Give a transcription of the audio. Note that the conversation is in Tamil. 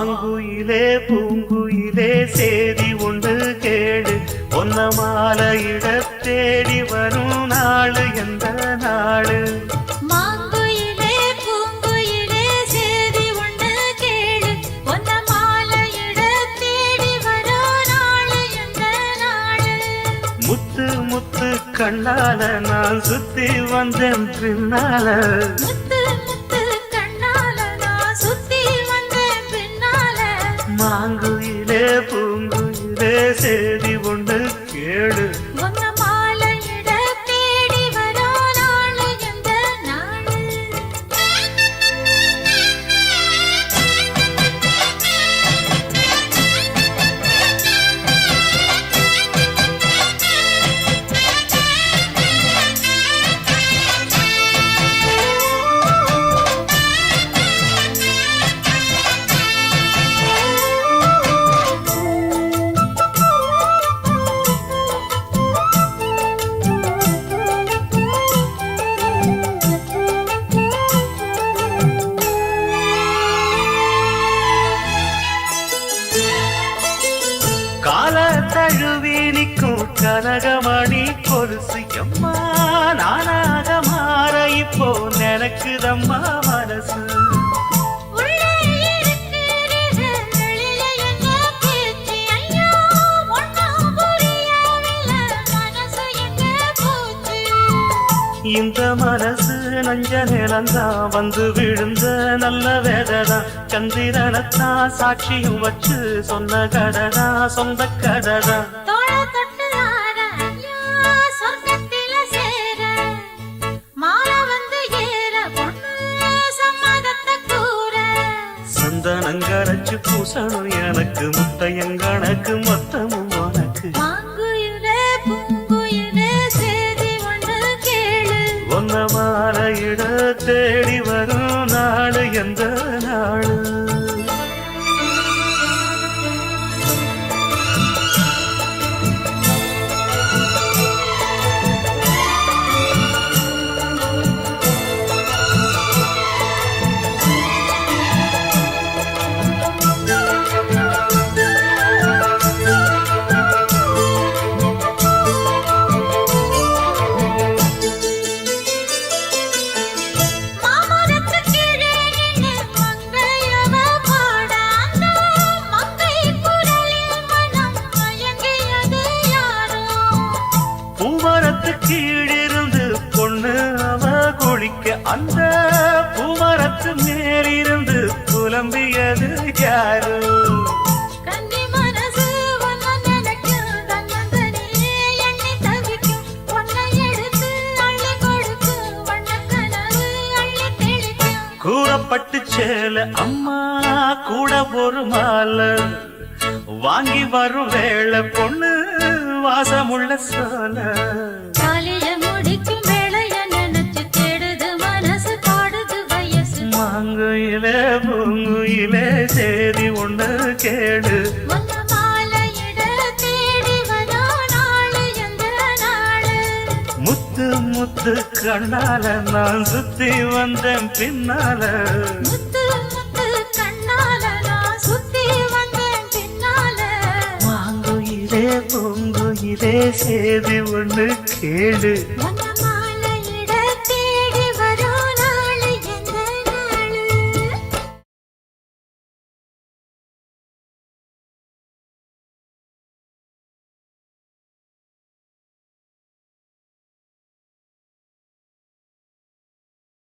மாங்குயிலே பூங்குயிலே சேதி ஒன்று கேடு ஒன்ன மாலையிட தேடி வரும் நாளு எந்த நாளு மாங்குயிலே பூங்குயிலே சேதி ஒன்று கேடு ஒன்ன மாலையிட தேடி வரும் நாளு எந்த நாளு முத்து முத்து கண்ணால நான் சுத்தி வந்தேன் பின்னால மாங்குயிலே பூங்குயிலே சேதி ஒன்று கேடு ஒன்ன மாலையிட தேடி வரோ நாளு எந்த நாளு கால தழுவி நிற்கும் கனகமணி கொலுசு எம்மா நானாக மாற இப்போ நினைக்குதம்மா மனசு இந்த மனசு நஞ்ச நிலந்தான் வந்து விழுந்த நல்ல வேததான் சந்திரனத்தான் சாட்சியும் வச்சு சொன்ன கடதா சொந்த கடதா சந்தனங்கரைச்சு பூசணும் எனக்கு முத்தையங்கணக்கு மொத்தமும் உனக்கு ஒன்ன மாலையிட தேடி வரும் நாளு எந்த நாளு கீழிருந்து பொண்ணு அவ குளிக்க அந்த பூமரத்து மேலிருந்து புலம்பியது யாரு கூறப்பட்டு சேல அம்மா கூட ஒரு மாலை வாங்கி வரும் வேளை பொண்ணு வாசமுள்ள சோல மாங்குயிலே பூங்குயிலே சேதி ஒன்று கேடு முத்து முத்து கண்ணால நான் சுத்தி வந்தேன் பின்னால மாங்குயிலே பூங்குயிலே சேதி ஒன்று கேடு